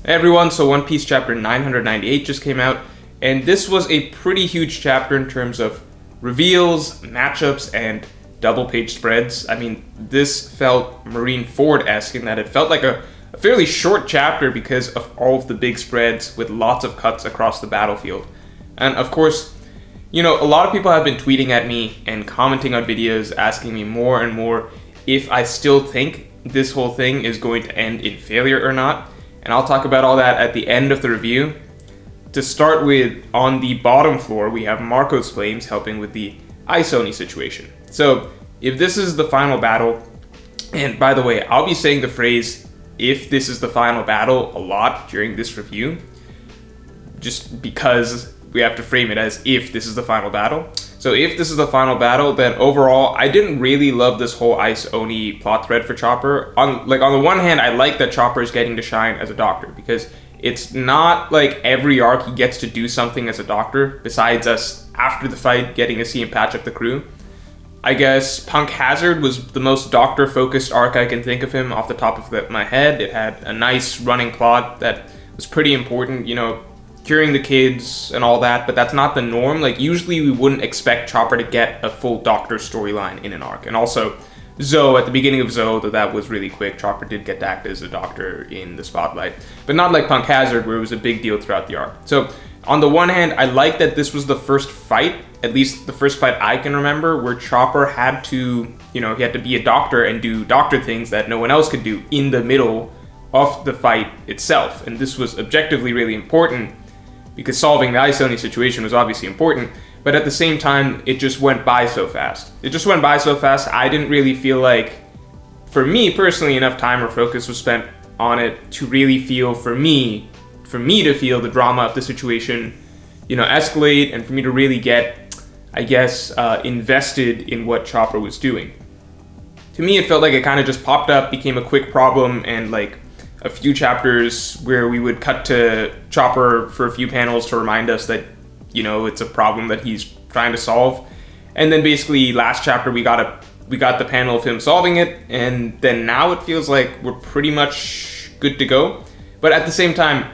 Hey everyone, so One Piece chapter 998 just came out, and this was a pretty huge chapter in terms of reveals, matchups, and double page spreads. I mean, this felt Marineford-esque in that it felt like a fairly short chapter because of all of the big spreads with lots of cuts across the battlefield. And of course, a lot of people have been tweeting at me and commenting on videos asking me more and more if I still think this whole thing is going to end in failure or not. And I'll talk about all that at the end of the review. To start with, on the bottom floor, we have Marco's Flames helping with the Ice Oni situation. So, if this is the final battle, and by the way, I'll be saying the phrase, if this is the final battle, a lot during this review, just because we have to frame it as if this is the final battle. So if this is the final battle, then overall, I didn't really love this whole Ice Oni plot thread for Chopper. On the one hand, I like that Chopper is getting to shine as a doctor, because it's not like every arc he gets to do something as a doctor, besides us, after the fight, getting to see him patch up the crew. I guess Punk Hazard was the most doctor-focused arc I can think of him off the top of my head. It had a nice running plot that was pretty important, curing the kids and all that, but that's not the norm. Like, usually we wouldn't expect Chopper to get a full Doctor storyline in an arc. And also, Zoe, at the beginning of Zoe, though that was really quick, Chopper did get to act as a doctor in the spotlight. But not like Punk Hazard, where it was a big deal throughout the arc. So, on the one hand, I like that this was the first fight, at least the first fight I can remember, where Chopper had to, he had to be a doctor and do doctor things that no one else could do in the middle of the fight itself. And this was objectively really important, because solving the Ice Oni situation was obviously important, but at the same time, it just went by so fast. I didn't really feel like, for me personally, enough time or focus was spent on it to really feel, for me to feel the drama of the situation, escalate, and for me to really get, invested in what Chopper was doing. To me, it felt like it kind of just popped up, became a quick problem, and a few chapters where we would cut to Chopper for a few panels to remind us that, it's a problem that he's trying to solve. And then basically last chapter we got the panel of him solving it, and then now it feels like we're pretty much good to go. But at the same time,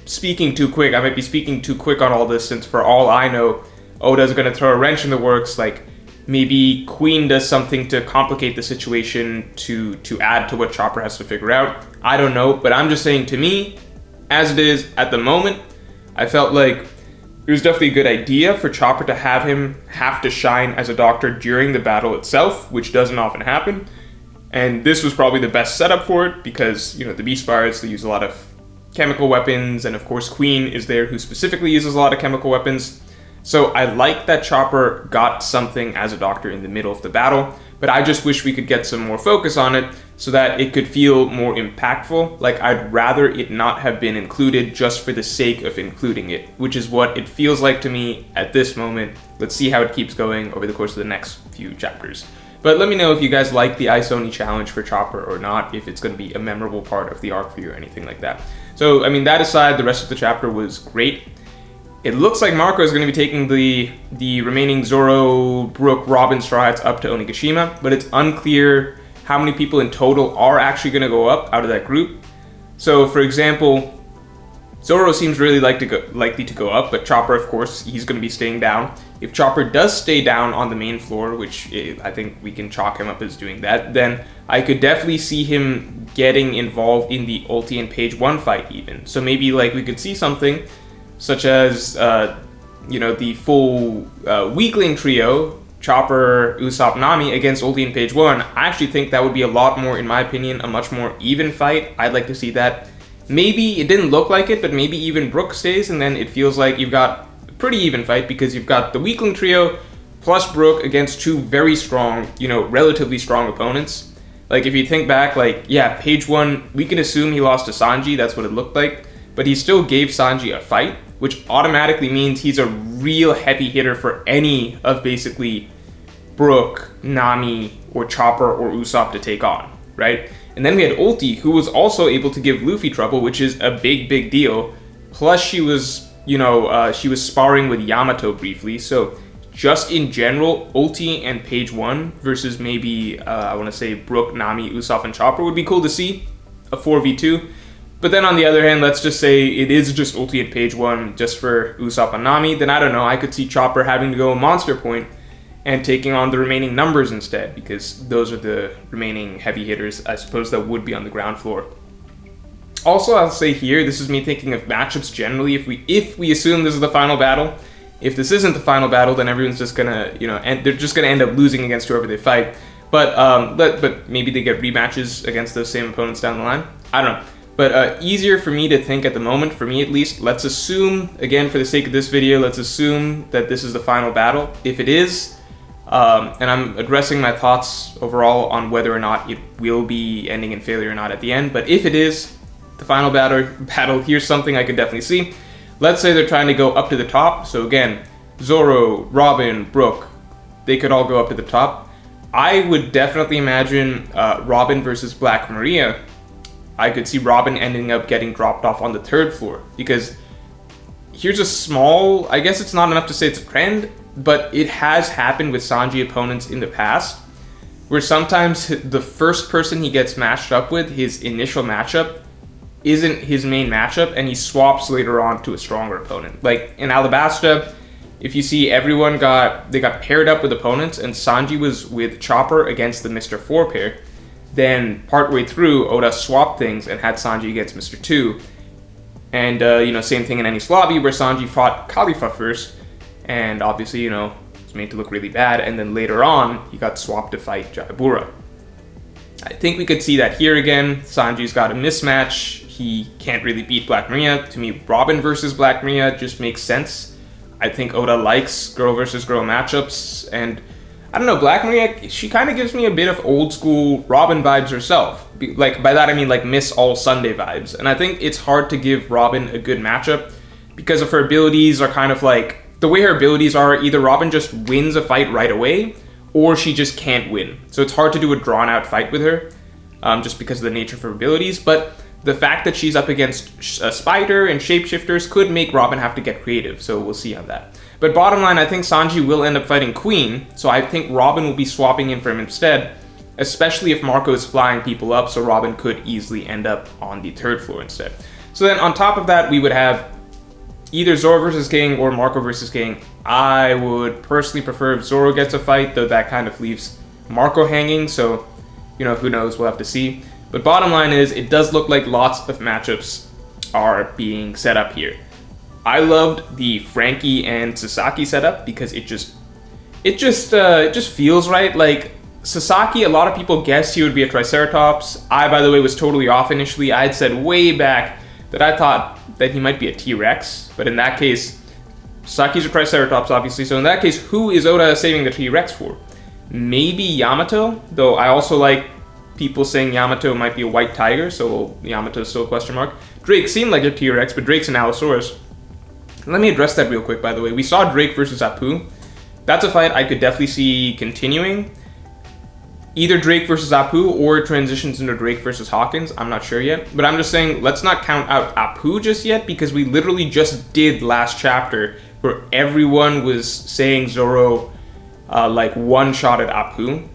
speaking too quick, I might be speaking too quick on all this, since for all I know, Oda's gonna throw a wrench in the works, maybe Queen does something to complicate the situation to add to what Chopper has to figure out. I don't know, but I'm just saying, to me, as it is at the moment, I felt like it was definitely a good idea for Chopper to have to shine as a doctor during the battle itself, which doesn't often happen. And this was probably the best setup for it, because, the Beast Pirates, they use a lot of chemical weapons, and of course Queen is there, who specifically uses a lot of chemical weapons. So I like that Chopper got something as a doctor in the middle of the battle, but I just wish we could get some more focus on it so that it could feel more impactful. I'd rather it not have been included just for the sake of including it, which is what it feels like to me at this moment. Let's see how it keeps going over the course of the next few chapters. But let me know if you guys like the Ice Oni challenge for Chopper or not, if it's going to be a memorable part of the arc for you or anything like that. So, that aside, the rest of the chapter was great. It looks like Marco is going to be taking the remaining Zoro, Brook, Robin strides up to Onigashima, but it's unclear how many people in total are actually going to go up out of that group. So, for example, Zoro seems really likely to go up, but Chopper, of course, he's going to be staying down. If Chopper does stay down on the main floor, which I think we can chalk him up as doing that, then I could definitely see him getting involved in the Ulti and Page 1 fight even. So maybe we could see something such as, the full weakling trio, Chopper, Usopp, Nami, against Ulti and Page 1. I actually think that would be a lot more, in my opinion, a much more even fight. I'd like to see that. Maybe, it didn't look like it, but maybe even Brook stays, and then it feels like you've got a pretty even fight, because you've got the weakling trio plus Brook against two very strong, relatively strong opponents. If you think back, Page 1, we can assume he lost to Sanji, that's what it looked like, but he still gave Sanji a fight, which automatically means he's a real heavy hitter for any of basically Brook, Nami, or Chopper, or Usopp to take on, right? And then we had Ulti, who was also able to give Luffy trouble, which is a big deal. Plus she was, she was sparring with Yamato briefly, so just in general, Ulti and Page 1 versus maybe, I want to say Brook, Nami, Usopp, and Chopper would be cool to see. A 4v2. But then on the other hand, let's just say it is just ulti at page 1 just for Usopp and Nami, then I don't know, I could see Chopper having to go Monster Point and taking on the remaining numbers instead, because those are the remaining heavy hitters, I suppose, that would be on the ground floor. Also, I'll say here, this is me thinking of matchups generally. If we assume this is the final battle, if this isn't the final battle, then everyone's just gonna, and they're just gonna end up losing against whoever they fight. But maybe they get rematches against those same opponents down the line. I don't know. But easier for me to think at the moment, for me at least. Let's assume, again, for the sake of this video, let's assume that this is the final battle. If it is, and I'm addressing my thoughts overall on whether or not it will be ending in failure or not at the end, but if it is the final battle, here's something I could definitely see. Let's say they're trying to go up to the top. So again, Zoro, Robin, Brook, they could all go up to the top. I would definitely imagine Robin versus Black Maria. I could see Robin ending up getting dropped off on the 3rd floor, because here's a small, I guess it's not enough to say it's a trend, but it has happened with Sanji opponents in the past, where sometimes the first person he gets matched up with, his initial matchup, isn't his main matchup, and he swaps later on to a stronger opponent. Like in Alabasta, if you see everyone got paired up with opponents, and Sanji was with Chopper against the Mr. 4 pair, then partway through, Oda swapped things and had Sanji against Mr. 2. And, same thing in Enies Lobby, where Sanji fought Khalifa first, and obviously, it's made to look really bad, and then later on, he got swapped to fight Jayabura. I think we could see that here again. Sanji's got a mismatch. He can't really beat Black Maria. To me, Robin versus Black Maria just makes sense. I think Oda likes girl versus girl matchups, and I don't know, Black Maria, she kind of gives me a bit of old school Robin vibes herself. Like, by that I mean like Miss All Sunday vibes. And I think it's hard to give Robin a good matchup because of her abilities are kind of like, the way her abilities are, either Robin just wins a fight right away, or she just can't win. So it's hard to do a drawn out fight with her, just because of the nature of her abilities. But the fact that she's up against Spider and Shapeshifters could make Robin have to get creative, so we'll see on that. But bottom line, I think Sanji will end up fighting Queen, so I think Robin will be swapping in for him instead, especially if Marco is flying people up, so Robin could easily end up on the 3rd floor instead. So then on top of that, we would have either Zoro versus King or Marco versus King. I would personally prefer if Zoro gets a fight, though that kind of leaves Marco hanging, so, who knows, we'll have to see. But bottom line is, it does look like lots of matchups are being set up here. I loved the Frankie and Sasaki setup because it just feels right. Like Sasaki, a lot of people guessed he would be a Triceratops. I, by the way, was totally off initially. I had said way back that I thought that he might be a T-Rex, but in that case, Sasaki's a Triceratops, obviously. So in that case, who is Oda saving the T-Rex for? Maybe Yamato, though I also like people saying Yamato might be a white tiger, so Yamato's still a question mark. Drake seemed like a T-Rex, but Drake's an Allosaurus. Let me address that real quick, by the way. We saw Drake versus Apu. That's a fight I could definitely see continuing. Either Drake versus Apu or it transitions into Drake versus Hawkins. I'm not sure yet. But I'm just saying, let's not count out Apu just yet, because we literally just did last chapter where everyone was saying Zoro one-shot at Apu.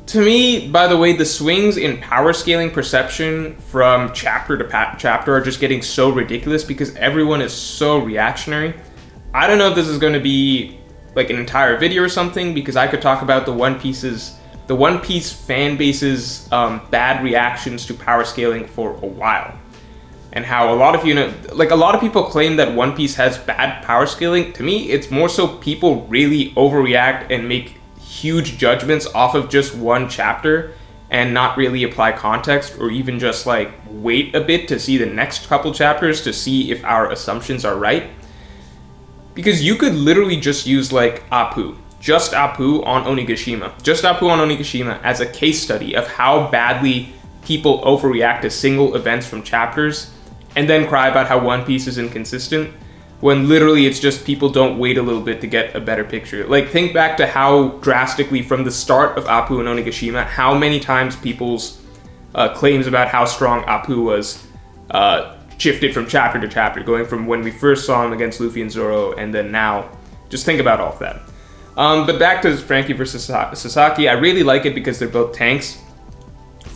To me, by the way, the swings in power scaling perception from chapter to chapter are just getting so ridiculous because everyone is so reactionary. I don't know if this is going to be like an entire video or something, because I could talk about the One Piece fan base's bad reactions to power scaling for a while. And how a lot of a lot of people claim that One Piece has bad power scaling. To me, it's more so people really overreact and make huge judgments off of just one chapter and not really apply context, or even just like wait a bit to see the next couple chapters to see if our assumptions are right. Because you could literally just use like just Apu on Onigashima as a case study of how badly people overreact to single events from chapters and then cry about how One Piece is inconsistent, when literally it's just people don't wait a little bit to get a better picture. Like, think back to how drastically from the start of Apu and Onigashima, how many times people's claims about how strong Apu was shifted from chapter to chapter, going from when we first saw him against Luffy and Zoro, and then now. Just think about all of that. But back to Frankie versus Sasaki, I really like it because they're both tanks.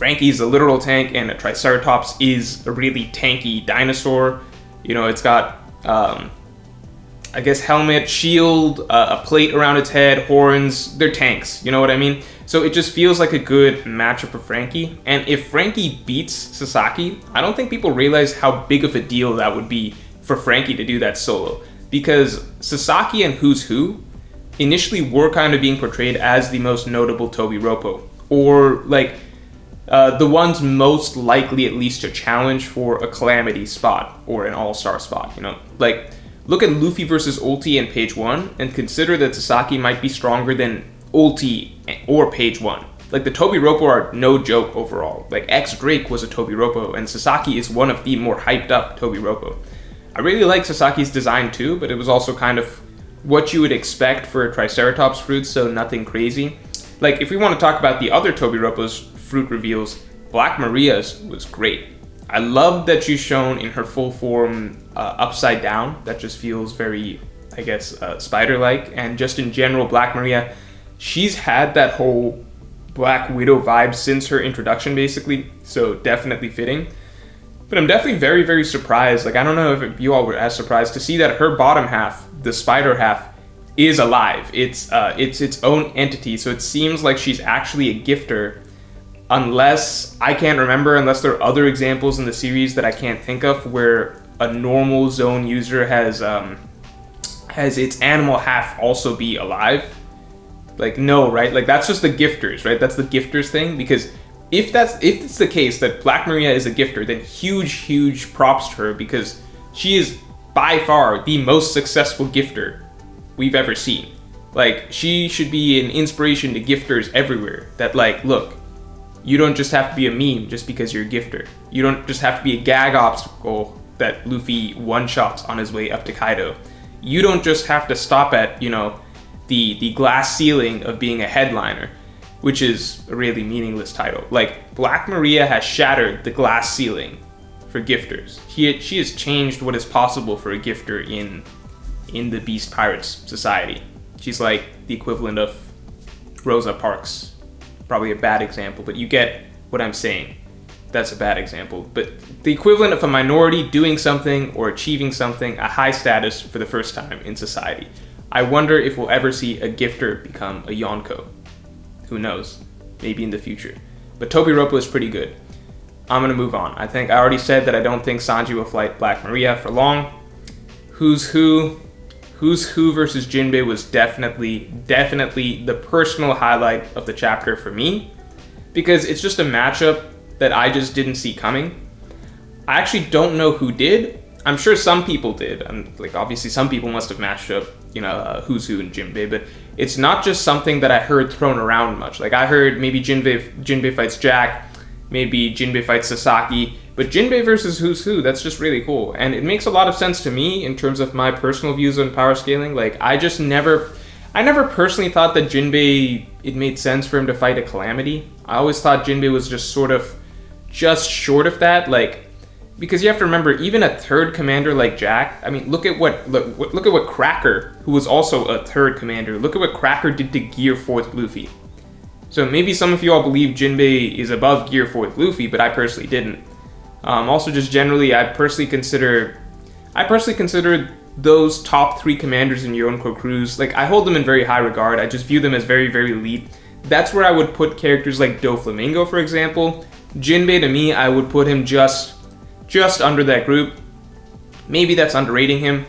Frankie's a literal tank, and a Triceratops is a really tanky dinosaur. You know, it's got, I guess, helmet, shield, a plate around its head, horns. They're tanks, you know what I mean? So it just feels like a good matchup for Frankie. And if Frankie beats Sasaki, I don't think people realize how big of a deal that would be for Frankie to do that solo. Because Sasaki and Who's Who initially were kind of being portrayed as the most notable Tobiroppo, or like the ones most likely at least to challenge for a Calamity spot or an all-star spot, you know? Like, look at Luffy versus Ulti in page 1 and consider that Sasaki might be stronger than Ulti or page 1. Like, the Tobiroppo are no joke overall. Like, X-Drake was a Tobiroppo, and Sasaki is one of the more hyped up Tobiroppo. I really like Sasaki's design too, but it was also kind of what you would expect for a Triceratops fruit, so nothing crazy. Like, if we want to talk about the other Tobiroppo's fruit reveals, Black Maria's was great. I love that she's shown in her full form upside down. That just feels very, I guess, spider-like. And just in general, Black Maria, she's had that whole Black Widow vibe since her introduction, basically, so definitely fitting. But I'm definitely very, very surprised. Like, I don't know if you all were as surprised to see that her bottom half, the spider half, is alive. It's its own entity, so it seems like she's actually a gifter, unless, I can't remember, unless there are other examples in the series that I can't think of where a normal zone user has its animal half also be alive. Like, no, right? Like, that's just the gifters, right? That's the gifters thing, because if it's the case that Black Maria is a gifter, then huge props to her, because she is by far the most successful gifter we've ever seen. Like, she should be an inspiration to gifters everywhere. That, like, look, you don't just have to be a meme just because you're a gifter. You don't just have to be a gag obstacle that Luffy one-shots on his way up to Kaido. You don't just have to stop at, you know, the glass ceiling of being a headliner, which is a really meaningless title. Like, Black Maria has shattered the glass ceiling for gifters. She has changed what is possible for a gifter in the Beast Pirates society. She's like the equivalent of Rosa Parks. Probably a bad example, but you get what I'm saying. That's a bad example. But the equivalent of a minority doing something or achieving something, a high status for the first time in society. I wonder if we'll ever see a gifter become a Yonko. Who knows? Maybe in the future. But Tobiroppo is pretty good. I'm gonna move on. I already said that I don't think Sanji will fight Black Maria for long. Who's Who versus Jinbei was definitely the personal highlight of the chapter for me, because it's just a matchup that I just didn't see coming. I actually don't know who did. I'm sure some people did. Like, obviously some people must have matched up, you know, Who's Who and Jinbei, but it's not just something that I heard thrown around much. Like, I heard maybe Jinbei fights Jack, maybe Jinbei fights Sasaki, but Jinbei versus Who's Who, that's just really cool. And it makes a lot of sense to me in terms of my personal views on power scaling. Like, I never personally thought that Jinbei, it made sense for him to fight a Calamity. I always thought Jinbei was just sort of just short of that, like, because you have to remember, even a third commander like Jack, I mean, look at what Cracker, who was also a third commander, look at what Cracker did to Gear 4th Luffy. So maybe some of you all believe Jinbei is above Gear 4th Luffy, but I personally didn't. Also, just generally, I personally consider those top 3 commanders in Yonko crews, like, I hold them in very high regard. I just view them as very, very elite. That's where I would put characters like Doflamingo, for example. Jinbei, to me, I would put him just under that group. Maybe that's underrating him,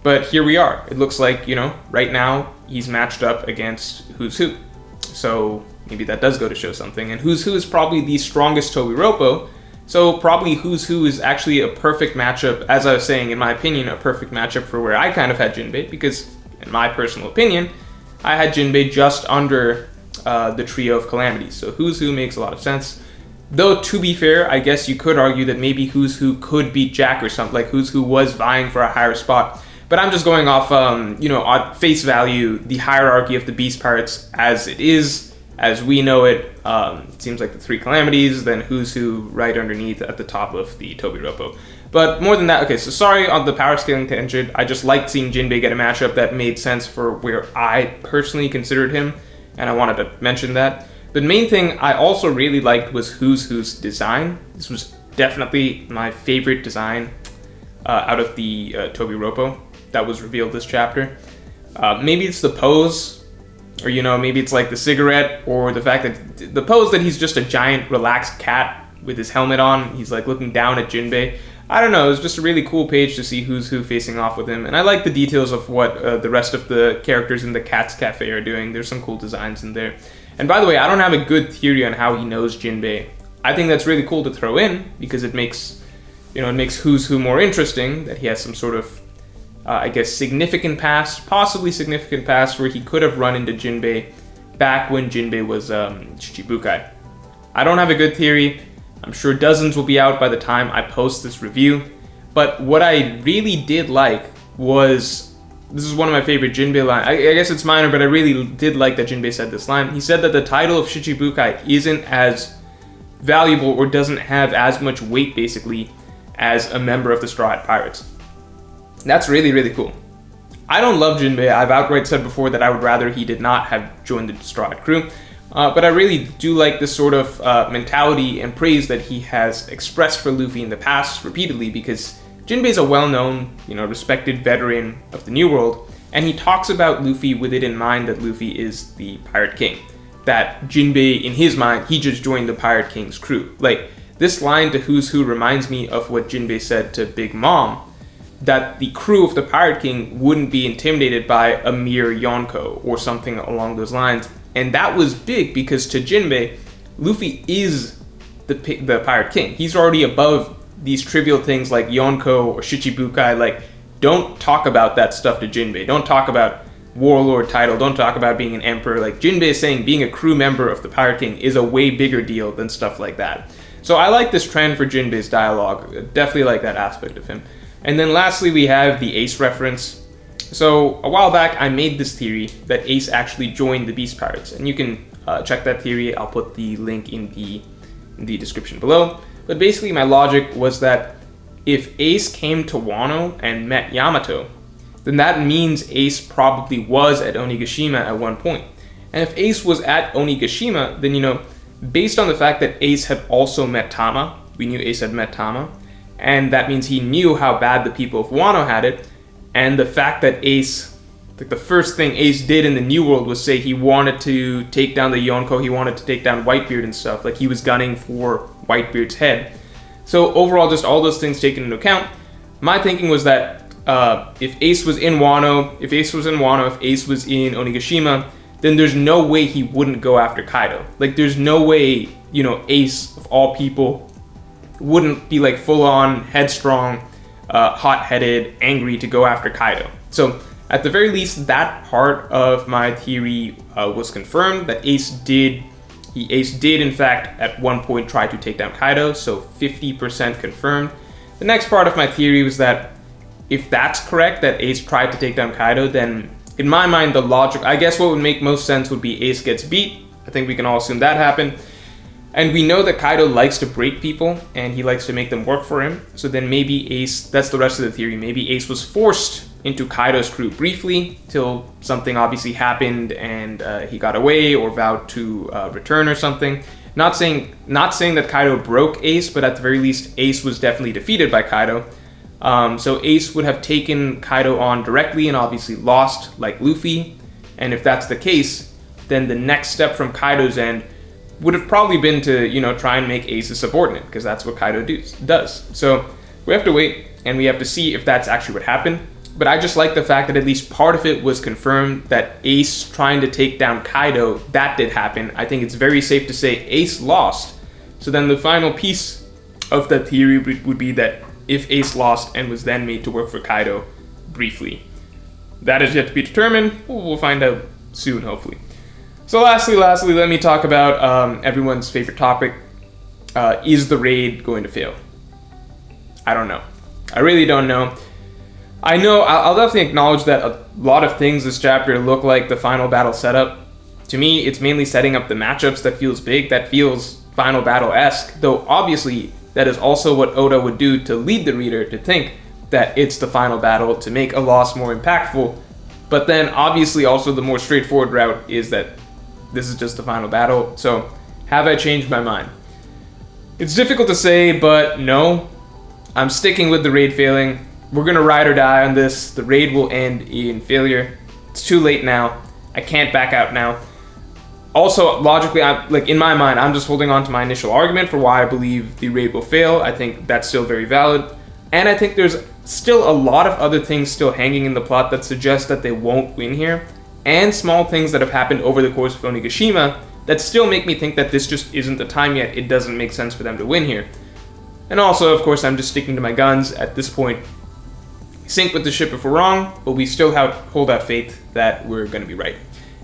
but here we are. It looks like, you know, right now he's matched up against Who's Who. So maybe that does go to show something. And Who's Who is probably the strongest Tobiroppo, so probably Who's Who is actually a perfect matchup, as I was saying, in my opinion, a perfect matchup for where I kind of had Jinbei, because in my personal opinion, I had Jinbei just under the trio of Calamities. So Who's Who makes a lot of sense. Though, to be fair, I guess you could argue that maybe Who's Who could beat Jack or something, like Who's Who was vying for a higher spot. But I'm just going off, on face value, the hierarchy of the Beast Pirates as it is, as we know it. It seems like the 3 Calamities, then Who's Who right underneath at the top of the Tobiroppo. But more than that, okay, so sorry on the power scaling tangent. I just liked seeing Jinbei get a matchup that made sense for where I personally considered him, and I wanted to mention that. The main thing I also really liked was Who's design. This was definitely my favorite design out of the Tobi Roppo that was revealed this chapter. Maybe it's the pose, or maybe it's like the cigarette, or the fact that the pose that he's just a giant relaxed cat with his helmet on. He's like looking down at Jinbei. I don't know, it was just a really cool page to see Who's Who facing off with him, and I like the details of what the rest of the characters in the Cat's Cafe are doing. There's some cool designs in there. And by the way, I don't have a good theory on how he knows Jinbei. I think that's really cool to throw in, because it makes Who's Who more interesting, that he has some sort of, significant past, possibly significant past, where he could have run into Jinbei back when Jinbei was Shichibukai. I don't have a good theory. I'm sure dozens will be out by the time I post this review. But what I really did like was, this is one of my favorite Jinbei lines. I guess it's minor, but I really did like that Jinbei said this line. He said that the title of Shichibukai isn't as valuable, or doesn't have as much weight, basically, as a member of the Straw Hat Pirates. That's really, really cool. I don't love Jinbei. I've outright said before that I would rather he did not have joined the Straw Hat crew. But I really do like this sort of mentality and praise that he has expressed for Luffy in the past repeatedly, because Jinbei is a well-known, respected veteran of the New World, and he talks about Luffy with it in mind that Luffy is the Pirate King. That Jinbei, in his mind, he just joined the Pirate King's crew. Like, this line to Who's Who reminds me of what Jinbei said to Big Mom, that the crew of the Pirate King wouldn't be intimidated by a mere Yonko or something along those lines. And that was big, because to Jinbei, Luffy is the Pirate King. He's already above these trivial things like Yonko or Shichibukai. Like, don't talk about that stuff to Jinbei. Don't talk about warlord title. Don't talk about being an emperor. Like, Jinbei is saying being a crew member of the Pirate King is a way bigger deal than stuff like that. So I like this trend for Jinbei's dialogue. Definitely like that aspect of him. And then lastly, we have the Ace reference. So a while back, I made this theory that Ace actually joined the Beast Pirates, and you can check that theory. I'll put the link in the description below. But basically, my logic was that if Ace came to Wano and met Yamato, then that means Ace probably was at Onigashima at one point. And if Ace was at Onigashima, then, based on the fact that Ace had also met Tama, we knew Ace had met Tama, and that means he knew how bad the people of Wano had it, and the fact that Ace, like the first thing Ace did in the New World was say he wanted to take down the Yonko, he wanted to take down Whitebeard and stuff, like he was gunning for Whitebeard's head. So overall, just all those things taken into account, my thinking was that if Ace was in Wano, if Ace was in Onigashima, then there's no way he wouldn't go after Kaido. Like, there's no way, Ace, of all people, wouldn't be like full-on, headstrong, hot-headed, angry to go after Kaido. So at the very least, that part of my theory was confirmed, that Ace did in fact at one point try to take down Kaido, so 50% confirmed. The next part of my theory was that if that's correct, that Ace tried to take down Kaido, then in my mind the logic, I guess what would make most sense would be Ace gets beat. I think we can all assume that happened. And we know that Kaido likes to break people, and he likes to make them work for him. So then maybe Ace, that's the rest of the theory, maybe Ace was forced into Kaido's crew briefly, till something obviously happened and he got away or vowed to return or something. Not saying that Kaido broke Ace, but at the very least, Ace was definitely defeated by Kaido. So Ace would have taken Kaido on directly and obviously lost, like Luffy. And if that's the case, then the next step from Kaido's end would have probably been to, try and make Ace a subordinate, because that's what Kaido does. So we have to wait, and we have to see if that's actually what happened. But I just like the fact that at least part of it was confirmed, that Ace trying to take down Kaido, that did happen. I think it's very safe to say Ace lost. So then the final piece of that theory would be that if Ace lost and was then made to work for Kaido briefly. That is yet to be determined. We'll find out soon, hopefully. So lastly, let me talk about everyone's favorite topic. Is the raid going to fail? I don't know. I really don't know. I know, I'll definitely acknowledge that a lot of things this chapter look like the final battle setup. To me, it's mainly setting up the matchups that feels big, that feels final battle-esque, though obviously that is also what Oda would do to lead the reader to think that it's the final battle, to make a loss more impactful. But then obviously also the more straightforward route is that this is just the final battle. So, have I changed my mind? It's difficult to say, but no. I'm sticking with the raid failing. We're gonna ride or die on this. The raid will end in failure. It's too late now. I can't back out now. Also, logically, in my mind, I'm just holding on to my initial argument for why I believe the raid will fail. I think that's still very valid. And I think there's still a lot of other things still hanging in the plot that suggest that they won't win here. And small things that have happened over the course of Onigashima that still make me think that this just isn't the time yet. It doesn't make sense for them to win here. And also, of course, I'm just sticking to my guns at this point. We sink with the ship if we're wrong, but we still hold out faith that we're going to be right.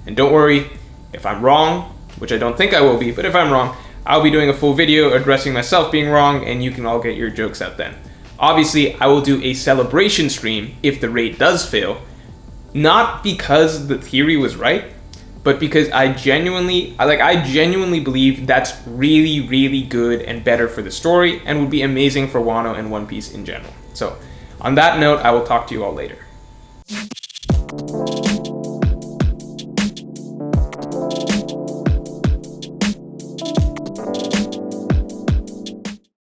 And don't worry, if I'm wrong, which I don't think I will be, but if I'm wrong, I'll be doing a full video addressing myself being wrong, and you can all get your jokes out then. Obviously, I will do a celebration stream if the raid does fail, not because the theory was right, but because I genuinely believe that's really, really good and better for the story, and would be amazing for Wano and One Piece in general. So, on that note, I will talk to you all later.